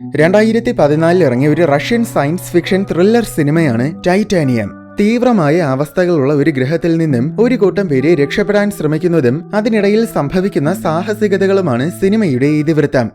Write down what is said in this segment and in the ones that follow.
2014 ഇറങ്ങിയ ഒരു Russian science fiction thriller സിനിമയാണ് ടൈറ്റാനിയം. തീവ്രമായ അവസ്ഥകളുള്ള ഒരു ഗ്രഹത്തിൽ നിന്നും ഒരു കൂട്ടം പേര് രക്ഷപ്പെടാൻ ശ്രമിക്കുന്നതും അതിനിടയിൽ സംഭവിക്കുന്ന സാഹസികതകളുമാണ് സിനിമയുടെ ഇതിവൃത്തം.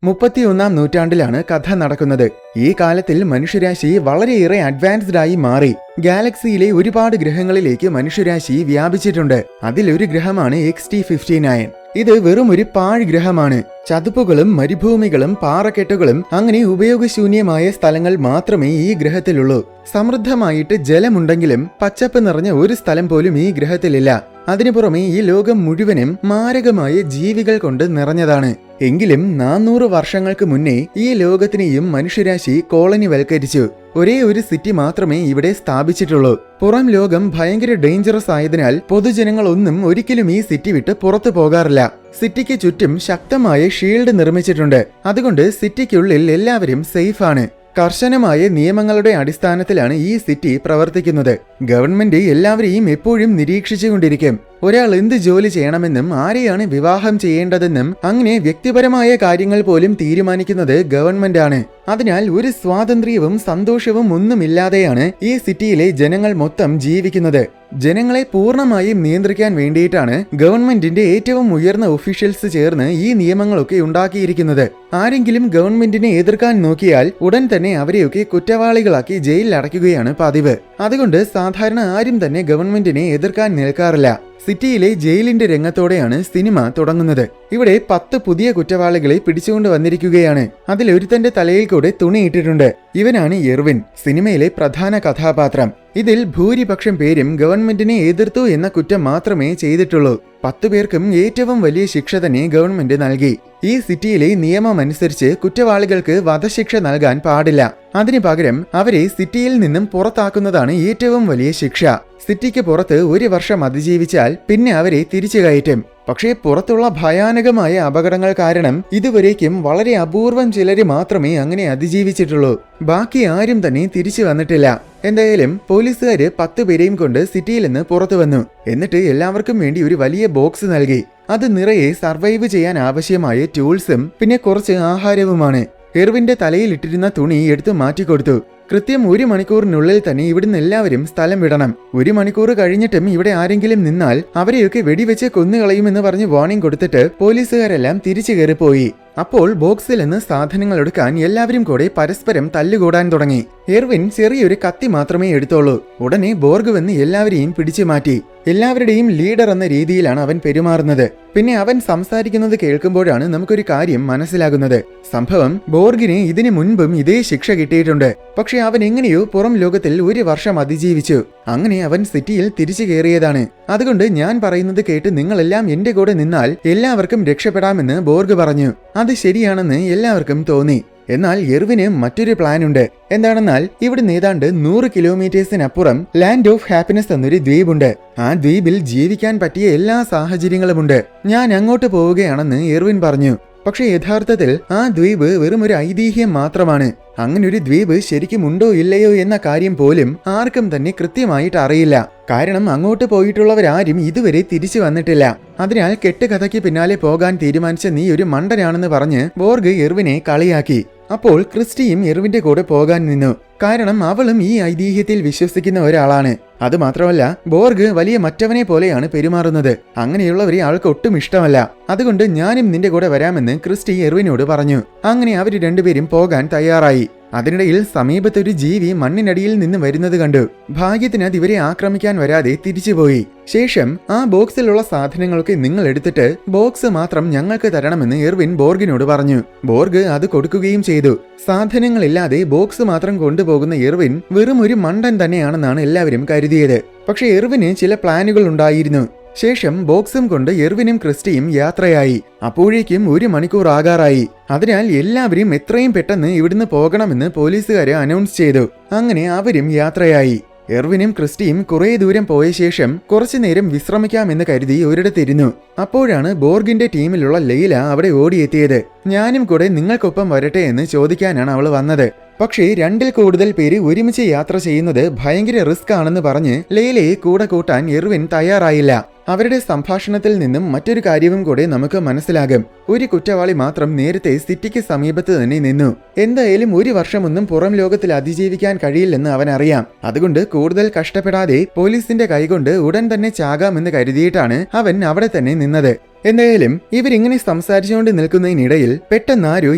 31-ാം നൂറ്റാണ്ടിലാണ് കഥ നടക്കുന്നത്. ഈ കാലത്തിൽ മനുഷ്യരാശി വളരെയേറെ അഡ്വാൻസ്ഡ് ആയി മാറി. ഗാലക്സിയിലെ ഒരുപാട് ഗ്രഹങ്ങളിലേക്ക് മനുഷ്യരാശി വ്യാപിച്ചിട്ടുണ്ട്. അതിലൊരു ഗ്രഹമാണ് XT-59. ഇത് വെറും ഒരു പാഴ് ഗ്രഹമാണ്. ചതുപ്പുകളും മരുഭൂമികളും പാറക്കെട്ടുകളും അങ്ങനെ ഉപയോഗശൂന്യമായ സ്ഥലങ്ങൾ മാത്രമേ ഈ ഗ്രഹത്തിലുള്ളൂ. സമൃദ്ധമായിട്ട് ജലമുണ്ടെങ്കിലും പച്ചപ്പ് നിറഞ്ഞ ഒരു സ്ഥലം പോലും ഈ ഗ്രഹത്തിലില്ല. അതിനു പുറമെ ഈ ലോകം മുഴുവനും മാരകമായ ജീവികൾ കൊണ്ട് നിറഞ്ഞതാണ്. എങ്കിലും 400 വർഷങ്ങൾക്ക് മുന്നേ ഈ ലോകത്തിനെയും മനുഷ്യരാശി കോളനിവൽക്കരിച്ചു. ഒരേ ഒരു സിറ്റി മാത്രമേ ഇവിടെ സ്ഥാപിച്ചിട്ടുള്ളൂ. പുറം ലോകം ഭയങ്കര ഡേഞ്ചറസ് ആയതിനാൽ പൊതുജനങ്ങളൊന്നും ഒരിക്കലും ഈ സിറ്റി വിട്ട് പുറത്തു പോകാറില്ല. സിറ്റിക്ക് ചുറ്റും ശക്തമായ ഷീൽഡ് നിർമ്മിച്ചിട്ടുണ്ട്. അതുകൊണ്ട് സിറ്റിക്കുള്ളിൽ എല്ലാവരും സേഫ് ആണ്. കർശനമായ നിയമങ്ങളുടെ അടിസ്ഥാനത്തിലാണ് ഈ സിറ്റി പ്രവർത്തിക്കുന്നത്. ഗവൺമെന്റ് എല്ലാവരെയും എപ്പോഴും നിരീക്ഷിച്ചുകൊണ്ടിരിക്കും. ഒരാൾ എന്ത് ജോലി ചെയ്യണമെന്നും ആരെയാണ് വിവാഹം ചെയ്യേണ്ടതെന്നും അങ്ങനെ വ്യക്തിപരമായ കാര്യങ്ങൾ പോലും തീരുമാനിക്കുന്നത് ഗവൺമെന്റ് ആണ്. അതിനാൽ ഒരു സ്വാതന്ത്ര്യവും സന്തോഷവും ഒന്നുമില്ലാതെയാണ് ഈ സിറ്റിയിലെ ജനങ്ങൾ മൊത്തം ജീവിക്കുന്നത്. ജനങ്ങളെ പൂർണ്ണമായും നിയന്ത്രിക്കാൻ വേണ്ടിയിട്ടാണ് ഗവൺമെന്റിന്റെ ഏറ്റവും ഉയർന്ന ഒഫീഷ്യൽസ് ചേർന്ന് ഈ നിയമങ്ങളൊക്കെ ഉണ്ടാക്കിയിരിക്കുന്നത്. ആരെങ്കിലും ഗവൺമെന്റിനെ എതിർക്കാൻ നോക്കിയാൽ ഉടൻ തന്നെ അവരെയൊക്കെ കുറ്റവാളികളാക്കി ജയിലിൽ അടയ്ക്കുകയാണ് പതിവ്. അതുകൊണ്ട് സാധാരണ ആരും തന്നെ ഗവൺമെന്റിനെ എതിർക്കാൻ നിൽക്കാറില്ല. സിറ്റിയിലെ ജയിലിന്റെ രംഗത്തോടെയാണ് സിനിമ തുടങ്ങുന്നത്. ഇവിടെ 10 പുതിയ കുറ്റവാളികളെ പിടിച്ചുകൊണ്ട് വന്നിരിക്കുകയാണ്. അതിലൊരുത്തന്റെ തലയിൽ കൂടെ തുണിയിട്ടിട്ടുണ്ട്. ഇവനാണ് എർവിൻ, സിനിമയിലെ പ്രധാന കഥാപാത്രം. ഇതിൽ ഭൂരിപക്ഷം പേരും ഗവൺമെന്റിനെ എതിർത്തു എന്ന കുറ്റം മാത്രമേ ചെയ്തിട്ടുള്ളൂ. 10 പേർക്കും ഏറ്റവും വലിയ ശിക്ഷ തന്നെ ഗവൺമെന്റ് നൽകി. ഈ സിറ്റിയിലെ നിയമമനുസരിച്ച് കുറ്റവാളികൾക്ക് വധശിക്ഷ നൽകാൻ പാടില്ല. അതിനു പകരം അവരെ സിറ്റിയിൽ നിന്നും പുറത്താക്കുന്നതാണ് ഏറ്റവും വലിയ ശിക്ഷ. സിറ്റിക്ക് പുറത്ത് 1 വർഷം അതിജീവിച്ചാൽ പിന്നെ അവരെ തിരിച്ചു കയറ്റും. പക്ഷേ പുറത്തുള്ള ഭയാനകമായ അപകടങ്ങൾ കാരണം ഇതുവരേക്കും വളരെ അപൂർവം ചിലര് മാത്രമേ അങ്ങനെ അതിജീവിച്ചിട്ടുള്ളൂ. ബാക്കി ആരും തന്നെ തിരിച്ചു വന്നിട്ടില്ല. എന്തായാലും പോലീസുകാര് 10 പേരെയും കൊണ്ട് സിറ്റിയിൽ നിന്ന് പുറത്തു വന്നു. എന്നിട്ട് എല്ലാവർക്കും വേണ്ടി ഒരു വലിയ ബോക്സ് നൽകി. അത് നിറയെ സർവൈവ് ചെയ്യാൻ ആവശ്യമായ ടൂൾസും പിന്നെ കുറച്ച് ആഹാരവുമാണ്. എർവിന്റെ തലയിൽ ഇട്ടിരുന്ന തുണി എടുത്തു മാറ്റിക്കൊടുത്തു. കൃത്യം 1 മണിക്കൂറിനുള്ളിൽ തന്നെ ഇവിടുന്ന് എല്ലാവരും സ്ഥലം വിടണം. 1 മണിക്കൂർ കഴിഞ്ഞിട്ടും ഇവിടെ ആരെങ്കിലും നിന്നാൽ അവരെയൊക്കെ വെടിവെച്ച് കൊന്നുകളയുമെന്ന് പറഞ്ഞ് വാർണിംഗ് കൊടുത്തിട്ട് പോലീസുകാരെല്ലാം തിരിച്ചു കയറിപ്പോയി. അപ്പോൾ ബോക്സിൽ നിന്ന് സാധനങ്ങൾ എടുക്കാൻ എല്ലാവരും കൂടെ പരസ്പരം തല്ലുകൂടാൻ തുടങ്ങി. എർവിൻ ചെറിയൊരു കത്തി മാത്രമേ എടുത്തോളൂ. ഉടനെ ബോർഗ് വന്ന് എല്ലാവരെയും പിടിച്ചു മാറ്റി. എല്ലാവരുടെയും ലീഡർ എന്ന രീതിയിലാണ് അവൻ പെരുമാറുന്നത്. പിന്നെ അവൻ സംസാരിക്കുന്നത് കേൾക്കുമ്പോഴാണ് നമുക്കൊരു കാര്യം മനസ്സിലാകുന്നത്. സംഭവം ബോർഗിന് ഇതിനു മുൻപും ഇതേ ശിക്ഷ കിട്ടിയിട്ടുണ്ട്. പക്ഷെ അവൻ എങ്ങനെയോ പുറം ലോകത്തിൽ 1 വർഷം അതിജീവിച്ചു. അങ്ങനെ അവൻ സിറ്റിയിൽ തിരിച്ചു കയറിയതാണ്. അതുകൊണ്ട് ഞാൻ പറയുന്നത് കേട്ട് നിങ്ങളെല്ലാം എന്റെ കൂടെ നിന്നാൽ എല്ലാവർക്കും രക്ഷപ്പെടാമെന്ന് ബോർഗ് പറഞ്ഞു. അത് ശരിയാണെന്ന് എല്ലാവർക്കും തോന്നി. എന്നാൽ എർവിന് മറ്റൊരു പ്ലാൻ ഉണ്ട്. എന്താണെന്നാൽ ഇവിടുന്ന് ഏതാണ്ട് 100 കിലോമീറ്റേഴ്സിനപ്പുറം ലാൻഡ് ഓഫ് ഹാപ്പിനെസ് എന്നൊരു ദ്വീപുണ്ട്. ആ ദ്വീപിൽ ജീവിക്കാൻ പറ്റിയ എല്ലാ സാഹചര്യങ്ങളുമുണ്ട്. ഞാൻ അങ്ങോട്ട് പോവുകയാണെന്ന് എർവിൻ പറഞ്ഞു. പക്ഷെ യഥാർത്ഥത്തിൽ ആ ദ്വീപ് വെറും ഒരു ഐതിഹ്യം മാത്രമാണ്. അങ്ങനൊരു ദ്വീപ് ശരിക്കും ഉണ്ടോ ഇല്ലയോ എന്ന കാര്യം പോലും ആർക്കും തന്നെ കൃത്യമായിട്ട് അറിയില്ല. കാരണം അങ്ങോട്ട് പോയിട്ടുള്ളവരാരും ഇതുവരെ തിരിച്ചു വന്നിട്ടില്ല. അതിനാൽ കെട്ടുകഥയ്ക്ക് പിന്നാലെ പോകാൻ തീരുമാനിച്ച നീ ഒരു മണ്ടനാണെന്ന് പറഞ്ഞ് ബോർഗ് എർവിനെ കളിയാക്കി. അപ്പോൾ ക്രിസ്റ്റിയും എർവിന്റെ കൂടെ പോകാൻ നിന്നു. കാരണം അവളും ഈ ഐതിഹ്യത്തിൽ വിശ്വസിക്കുന്ന ഒരാളാണ്. അതുമാത്രമല്ല ബോർഗ് വലിയ മറ്റവനെ പോലെയാണ് പെരുമാറുന്നത്. അങ്ങനെയുള്ളവരെ ആൾക്ക് ഒട്ടും ഇഷ്ടമല്ല. അതുകൊണ്ട് ഞാനും നിന്റെ കൂടെ വരാമെന്ന് ക്രിസ്റ്റി എർവിനോട് പറഞ്ഞു. അങ്ങനെ അവർ രണ്ടുപേരും പോകാൻ തയ്യാറായി. അതിനിടയിൽ സമീപത്തൊരു ജീവി മണ്ണിനടിയിൽ നിന്ന് വരുന്നത് കണ്ടു. ഭാഗ്യത്തിന് അത് ഇവരെ ആക്രമിക്കാൻ വരാതെ തിരിച്ചുപോയി. ശേഷം ആ ബോക്സിലുള്ള സാധനങ്ങളൊക്കെ നിങ്ങൾ എടുത്തിട്ട് ബോക്സ് മാത്രം ഞങ്ങൾക്ക് തരണമെന്ന് എർവിൻ ബോർഗിനോട് പറഞ്ഞു. ബോർഗ് അത് കൊടുക്കുകയും ചെയ്തു. സാധനങ്ങളില്ലാതെ ബോക്സ് മാത്രം കൊണ്ടുപോകുന്ന എർവിൻ വെറും ഒരു മണ്ടൻ തന്നെയാണെന്നാണ് എല്ലാവരും കരുതിയത്. പക്ഷെ എർവിന് ചില പ്ലാനുകൾ ഉണ്ടായിരുന്നു. ശേഷം ബോക്സും കൊണ്ട് എർവിനും ക്രിസ്റ്റിയും യാത്രയായി. അപ്പോഴേക്കും 1 മണിക്കൂർ ആകാറായി. അതിനാൽ എല്ലാവരും എത്രയും പെട്ടെന്ന് ഇവിടുന്ന് പോകണമെന്ന് പോലീസുകാരെ അനൗൺസ് ചെയ്തു. അങ്ങനെ അവരും യാത്രയായി. എർവിനും ക്രിസ്റ്റിയും കുറെ ദൂരം പോയ ശേഷം കുറച്ചു നേരം വിശ്രമിക്കാമെന്ന് കരുതി ഒരിടത്തിരുന്നു. അപ്പോഴാണ് ബോർഗിന്റെ ടീമിലുള്ള ലെയ്ല അവിടെ ഓടിയെത്തിയത്. ഞാനും കൂടെ നിങ്ങൾക്കൊപ്പം വരട്ടെ എന്ന് ചോദിക്കാനാണ് അവൾ വന്നത്. പക്ഷേ 2ൽ കൂടുതൽ പേര് ഒരുമിച്ച് യാത്ര ചെയ്യുന്നത് ഭയങ്കര റിസ്ക് ആണെന്ന് പറഞ്ഞ് ലെയ്ലയെ കൂടെ കൂട്ടാൻ എർവിൻ തയ്യാറായില്ല. അവരുടെ സംഭാഷണത്തിൽ നിന്നും മറ്റൊരു കാര്യവും കൂടെ നമുക്ക് മനസ്സിലാകും. ഒരു കുറ്റവാളി മാത്രം നേരത്തെ സിറ്റിക്ക് സമീപത്ത് തന്നെ നിന്നു. എന്തായാലും ഒരു വർഷമൊന്നും പുറം ലോകത്തിൽ അതിജീവിക്കാൻ കഴിയില്ലെന്ന് അവൻ അറിയാം. അതുകൊണ്ട് കൂടുതൽ കഷ്ടപ്പെടാതെ പോലീസിന്റെ കൈകൊണ്ട് ഉടൻ തന്നെ ചാകാമെന്ന് കരുതിയിട്ടാണ് അവൻ അവിടെ തന്നെ നിന്നത്. എന്തായാലും ഇവരിങ്ങനെ സംസാരിച്ചുകൊണ്ട് നിൽക്കുന്നതിനിടയിൽ പെട്ടെന്ന് ആരോ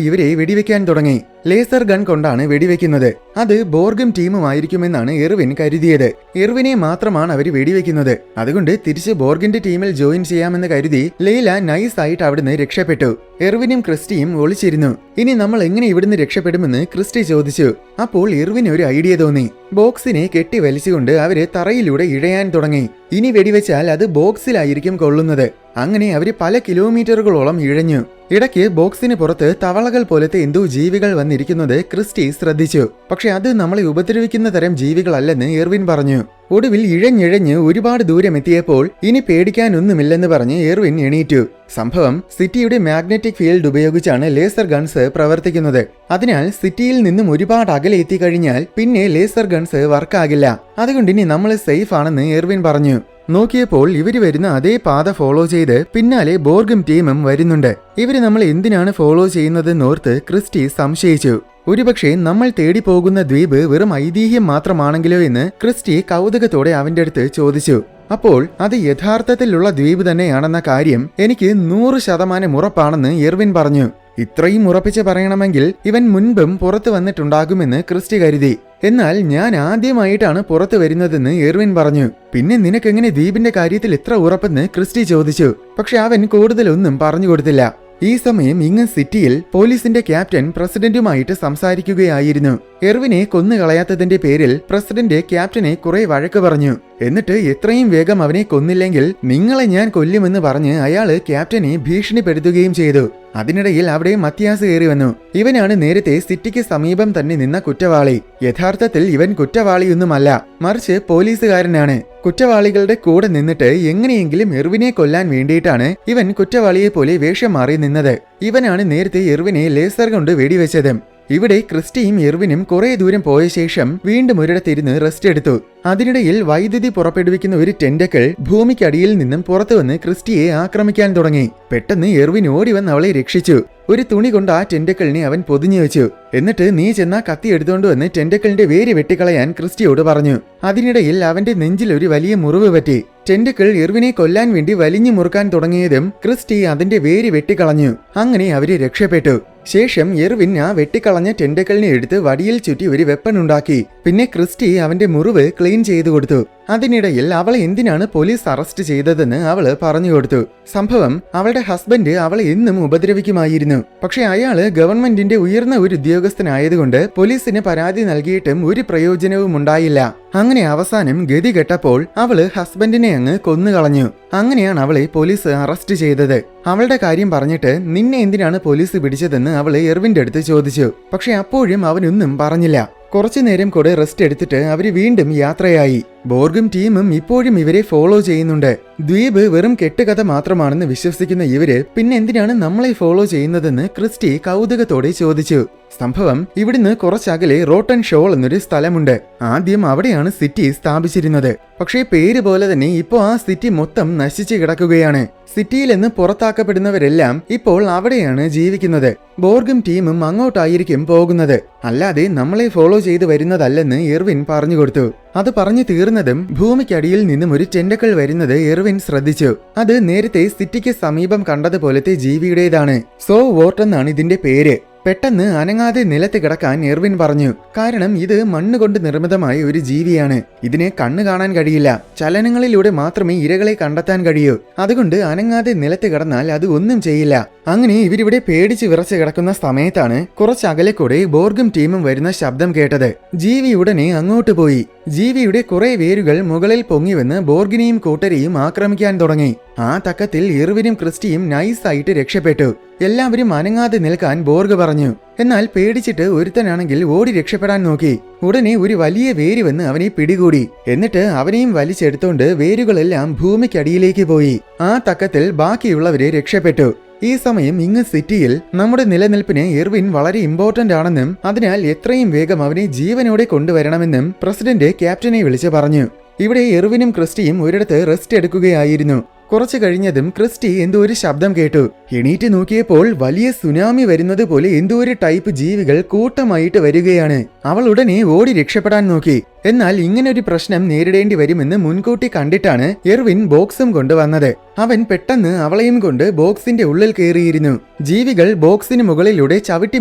ഇവരെ വെടിവെക്കാൻ തുടങ്ങി. ലേസർ ഗൺ കൊണ്ടാണ് വെടിവെക്കുന്നത്. അത് ബോർഗും ടീമുമായിരിക്കുമെന്നാണ് എർവിൻ കരുതിയത്. എർവിനെ മാത്രമാണ് അവർ വെടിവെക്കുന്നത്. അതുകൊണ്ട് തിരിച്ച് ബോർഗിന്റെ ടീമിൽ ജോയിൻ ചെയ്യാമെന്ന് കരുതി ലെയ്ല നൈസായിട്ട് അവിടുന്ന് രക്ഷപ്പെട്ടു. എർവിനും ക്രിസ്റ്റിയും ഒളിച്ചിരുന്നു. ഇനി നമ്മൾ എങ്ങനെ ഇവിടുന്ന് രക്ഷപ്പെടുമെന്ന് ക്രിസ്റ്റി ചോദിച്ചു. അപ്പോൾ എർവിന് ഒരു ഐഡിയ തോന്നി. ബോക്സിനെ കെട്ടി വലിച്ചുകൊണ്ട് അവര് തറയിലൂടെ ഇഴയാൻ തുടങ്ങി. ഇനി വെടിവെച്ചാൽ അത് ബോക്സിലായിരിക്കും കൊള്ളുന്നത്. അങ്ങനെ അവര് പല കിലോമീറ്ററുകളോളം ഇഴഞ്ഞു. ഇടയ്ക്ക് ബോക്സിന് പുറത്ത് തവളകൾ പോലത്തെ എന്തോ ജീവികൾ വന്നിരിക്കുന്നത് ക്രിസ്റ്റി ശ്രദ്ധിച്ചു. പക്ഷെ അത് നമ്മളെ ഉപദ്രവിക്കുന്ന തരം ജീവികളല്ലെന്ന് എർവിൻ പറഞ്ഞു. ഒടുവിൽ ഇഴഞ്ഞിഴഞ്ഞ് ഒരുപാട് ദൂരം എത്തിയപ്പോൾ ഇനി പേടിക്കാനൊന്നുമില്ലെന്ന് പറഞ്ഞ് എർവിൻ എണീറ്റു. സംഭവം സിറ്റിയുടെ മാഗ്നറ്റിക് ഫീൽഡ് ഉപയോഗിച്ചാണ് ലേസർ ഗൺസ് പ്രവർത്തിക്കുന്നത്. അതിനാൽ സിറ്റിയിൽ നിന്നും ഒരുപാട് അകലെ എത്തിക്കഴിഞ്ഞാൽ പിന്നെ ലേസർ ഗൺസ് വർക്കാകില്ല. അതുകൊണ്ട് ഇനി നമ്മൾ സേഫ് ആണെന്ന് എർവിൻ പറഞ്ഞു. നോക്കിയപ്പോൾ ഇവര് വരുന്ന അതേ പാത ഫോളോ ചെയ്ത് പിന്നാലെ ബോർഗും ടീമും വരുന്നുണ്ട്. ഇവര് നമ്മൾ എന്തിനാണ് ഫോളോ ചെയ്യുന്നതെന്നോർത്ത് ക്രിസ്റ്റി സംശയിച്ചു. ഒരുപക്ഷെ നമ്മൾ തേടി പോകുന്ന ദ്വീപ് വെറും ഐതിഹ്യം മാത്രമാണെങ്കിലോ എന്ന് ക്രിസ്റ്റി കൗതുകത്തോടെ അവന്റെ അടുത്ത് ചോദിച്ചു. അപ്പോൾ അത് യഥാർത്ഥത്തിലുള്ള ദ്വീപ് തന്നെയാണെന്ന കാര്യം എനിക്ക് 100% ഉറപ്പാണെന്ന് എർവിൻ പറഞ്ഞു. ഇത്രയും ഉറപ്പിച്ച് പറയണമെങ്കിൽ ഇവൻ മുൻപും പുറത്തു വന്നിട്ടുണ്ടാകുമെന്ന് ക്രിസ്റ്റി കരുതി. എന്നാൽ ഞാൻ ആദ്യമായിട്ടാണ് പുറത്തു വരുന്നതെന്ന് എർവിൻ പറഞ്ഞു. പിന്നെ നിനക്കെങ്ങനെ ദ്വീപിന്റെ കാര്യത്തിൽ ഇത്ര ഉറപ്പെന്ന് ക്രിസ്റ്റി ചോദിച്ചു. പക്ഷെ അവൻ കൂടുതലൊന്നും പറഞ്ഞു കൊടുത്തില്ല. ഈ സമയം ഇങ്ങ് സിറ്റിയിൽ പോലീസിന്റെ ക്യാപ്റ്റൻ പ്രസിഡന്റുമായിട്ട് സംസാരിക്കുകയായിരുന്നു. എർവിനെ കൊന്നുകളയാത്തതിന്റെ പേരിൽ പ്രസിഡന്റ് ക്യാപ്റ്റനെ കുറെ വഴക്ക് പറഞ്ഞു. എന്നിട്ട് എത്രയും വേഗം അവനെ കൊന്നില്ലെങ്കിൽ നിങ്ങളെ ഞാൻ കൊല്ലുമെന്ന് പറഞ്ഞ് അയാള് ക്യാപ്റ്റനെ ഭീഷണിപ്പെടുത്തുകയും ചെയ്തു. അതിനിടയിൽ അവിടെ മത്യാസ് കയറി വന്നു. ഇവനാണ് നേരത്തെ സിറ്റിക്ക് സമീപം തന്നെ നിന്ന കുറ്റവാളി. യഥാർത്ഥത്തിൽ ഇവൻ കുറ്റവാളിയൊന്നുമല്ല, മറിച്ച് പോലീസുകാരനാണ്. കുറ്റവാളികളുടെ കൂടെ നിന്നിട്ട് എങ്ങനെയെങ്കിലും എർവിനെ കൊല്ലാൻ വേണ്ടിയിട്ടാണ് ഇവൻ കുറ്റവാളിയെ പോലെ വേഷം മാറി നിന്നത്. ഇവനാണ് നേരത്തെ എർവിനെ ലേസർ കൊണ്ട് വെടിവെച്ചത്. ഇവിടെ ക്രിസ്റ്റിയും എർവിനും കുറെ ദൂരം പോയ ശേഷം വീണ്ടും ഒരിടത്തിരുന്ന് റെസ്റ്റ് എടുത്തു. അതിനിടയിൽ വൈദ്യുതി പുറപ്പെടുവിക്കുന്ന ഒരു ടെന്റക്കിൾ ഭൂമിക്കടിയിൽ നിന്നും പുറത്തു വന്ന് ക്രിസ്റ്റിയെ ആക്രമിക്കാൻ തുടങ്ങി. പെട്ടെന്ന് എർവിൻ ഓടിവന്ന് അവളെ രക്ഷിച്ചു. ഒരു തുണി കൊണ്ട് ആ ടെന്റക്കിളിനെ അവൻ പൊതിഞ്ഞു വെച്ചു. എന്നിട്ട് നീ ചെന്ന കത്തി എടുത്തുകൊണ്ട് വന്ന് ടെന്റക്കിളിന്റെ വേര് വെട്ടിക്കളയാൻ ക്രിസ്റ്റിയോട് പറഞ്ഞു. അതിനിടയിൽ അവന്റെ നെഞ്ചിൽ ഒരു വലിയ മുറിവ് പറ്റി. ടെന്റക്കിൾ എർവിനെ കൊല്ലാൻ വേണ്ടി വലിഞ്ഞു മുറുക്കാൻ തുടങ്ങിയതും ക്രിസ്റ്റി അതിന്റെ വേര് വെട്ടിക്കളഞ്ഞു. അങ്ങനെ അവര് രക്ഷപ്പെട്ടു. ശേഷം എർവിൻ ആ വെട്ടിക്കളഞ്ഞ ടെന്റക്കിളിനെ എടുത്ത് വടിയിൽ ചുറ്റി ഒരു വെപ്പൺ ഉണ്ടാക്കി. പിന്നെ ക്രിസ്റ്റി അവന്റെ മുറിവ് ക്ലീൻ ചെയ്തു കൊടുത്തു. അതിനിടയിൽ അവളെ എന്തിനാണ് പോലീസ് അറസ്റ്റ് ചെയ്തതെന്ന് അവള് പറഞ്ഞു കൊടുത്തു. സംഭവം അവളുടെ ഹസ്ബൻഡ് അവളെ എന്നും ഉപദ്രവിക്കുമായിരുന്നു. പക്ഷെ അയാള് ഗവൺമെന്റിന്റെ ഉയർന്ന ഒരു ഉദ്യോഗസ്ഥനായതുകൊണ്ട് പോലീസിന് പരാതി നൽകിയിട്ടും ഒരു പ്രയോജനവും ഉണ്ടായില്ല. അങ്ങനെ അവസാനം ഗതി കെട്ടപ്പോൾ അവള് ഹസ്ബൻഡിനെ അങ്ങ് കൊന്നുകളഞ്ഞു. അങ്ങനെയാണ് അവളെ പോലീസ് അറസ്റ്റ് ചെയ്തത്. അവളുടെ കാര്യം പറഞ്ഞിട്ട് നിന്നെ എന്തിനാണ് പോലീസ് പിടിച്ചതെന്ന് അവള് എർവിന്റെ അടുത്ത് ചോദിച്ചു. പക്ഷെ അപ്പോഴും അവനൊന്നും പറഞ്ഞില്ല. കുറച്ചു നേരം കൂടെ റെസ്റ്റ് എടുത്തിട്ട് അവര് വീണ്ടും യാത്രയായി. ബോർഗും ടീമും ഇപ്പോഴും ഇവരെ ഫോളോ ചെയ്യുന്നുണ്ട്. ദ്വീപ് വെറും കെട്ടുകഥ മാത്രമാണെന്ന് വിശ്വസിക്കുന്ന ഇവര് പിന്നെ എന്തിനാണ് നമ്മളെ ഫോളോ ചെയ്യുന്നതെന്ന് ക്രിസ്റ്റി കൗതുകത്തോടെ ചോദിച്ചു. സംഭവം ഇവിടുന്ന് കുറച്ചകലെ റോട്ടൺ ഷോൾ എന്നൊരു സ്ഥലമുണ്ട്. ആദ്യം അവിടെയാണ് സിറ്റി സ്ഥാപിച്ചിരുന്നത്. പക്ഷേ പേര് പോലെ തന്നെ ഇപ്പോൾ ആ സിറ്റി മൊത്തം നശിച്ചു കിടക്കുകയാണ്. സിറ്റിയിൽ നിന്ന് പുറത്താക്കപ്പെടുന്നവരെല്ലാം ഇപ്പോൾ അവിടെയാണ് ജീവിക്കുന്നത്. ബോർഗും ടീമും അങ്ങോട്ടായിരിക്കും പോകുന്നത്, അല്ലാതെ നമ്മളെ ഫോളോ ചെയ്ത് വരുന്നതല്ലെന്ന് എർവിൻ പറഞ്ഞു കൊടുത്തു. അത് പറഞ്ഞു തീർന്നതും ഭൂമിക്കടിയിൽ നിന്നും ഒരു ടെന്റക്കിൾ വരുന്നത് എർവിൻ ശ്രദ്ധിച്ചു. അത് നേരത്തെ സിറ്റിക്ക് സമീപം കണ്ടതുപോലത്തെ ജീവിയുടേതാണ്. സോ വോർട്ട് എന്നാണ് ഇതിന്റെ പേര്. പെട്ടെന്ന് അനങ്ങാതെ നിലത്ത് കിടക്കാൻ എർവിൻ പറഞ്ഞു. കാരണം ഇത് മണ്ണുകൊണ്ട് നിർമ്മിതമായ ഒരു ജീവിയാണ്. ഇതിനെ കണ്ണു കാണാൻ കഴിയില്ല. ചലനങ്ങളിലൂടെ മാത്രമേ ഇരകളെ കണ്ടെത്താൻ കഴിയൂ. അതുകൊണ്ട് അനങ്ങാതെ നിലത്ത് കിടന്നാൽ അത് ഒന്നും ചെയ്യില്ല. അങ്ങനെ ഇവരിവിടെ പേടിച്ച് വിറച്ച് കിടക്കുന്ന സമയത്താണ് കുറച്ചകലെ കൂടെ ബോർഗും ടീമും വരുന്ന ശബ്ദം കേട്ടത്. ജീവി ഉടനെ അങ്ങോട്ട് പോയി. ജീവിയുടെ കുറെ വേരുകൾ മുകളിൽ പൊങ്ങിവന്ന് ബോർഗിനെയും കൂട്ടരെയും ആക്രമിക്കാൻ തുടങ്ങി. ആ തക്കത്തിൽ എർവിനും ക്രിസ്റ്റിയും നൈസായിട്ട് രക്ഷപ്പെട്ടു. എല്ലാവരും അനങ്ങാതെ നിൽക്കാൻ ബോർഗ് പറഞ്ഞു. എന്നാൽ പേടിച്ചിട്ട് ഒരുത്തനാണെങ്കിൽ ഓടി രക്ഷപ്പെടാൻ നോക്കി. ഉടനെ ഒരു വലിയ വേര് വന്ന് അവനെ പിടികൂടി. എന്നിട്ട് അവനെയും വലിച്ചെടുത്തോണ്ട് വേരുകളെല്ലാം ഭൂമിക്കടിയിലേക്ക് പോയി. ആ തക്കത്തിൽ ബാക്കിയുള്ളവരെ രക്ഷപ്പെട്ടു. ഈ സമയം ഇങ്ങ് സിറ്റിയിൽ നമ്മുടെ നിലനിൽപ്പിന് എർവിൻ വളരെ ഇമ്പോർട്ടന്റ് ആണെന്നും അതിനാൽ എത്രയും വേഗം അവനെ ജീവനോടെ കൊണ്ടുവരണമെന്നും പ്രസിഡന്റ് ക്യാപ്റ്റനെ വിളിച്ച് പറഞ്ഞു. ഇവിടെ എർവിനും ക്രിസ്റ്റിയും ഒരിടത്ത് റെസ്റ്റ് എടുക്കുകയായിരുന്നു. കുറച്ചു കഴിഞ്ഞതും ക്രിസ്റ്റി എന്തോ ഒരു ശബ്ദം കേട്ടു. എണീറ്റ് നോക്കിയപ്പോൾ വലിയ സുനാമി വരുന്നത് പോലെ എന്തോ ഒരു ടൈപ്പ് ജീവികൾ കൂട്ടമായിട്ട് വരികയാണ്. അവൾ ഉടനെ ഓടി രക്ഷപ്പെടാൻ നോക്കി. എന്നാൽ ഇങ്ങനൊരു പ്രശ്നം നേരിടേണ്ടി വരുമെന്ന് മുൻകൂട്ടി കണ്ടിട്ടാണ് എർവിൻ ബോക്സും കൊണ്ടുവന്നത്. അവൻ പെട്ടെന്ന് അവളെയും കൊണ്ട് ബോക്സിന്റെ ഉള്ളിൽ കയറിയിരുന്നു. ജീവികൾ ബോക്സിന് മുകളിലൂടെ ചവിട്ടി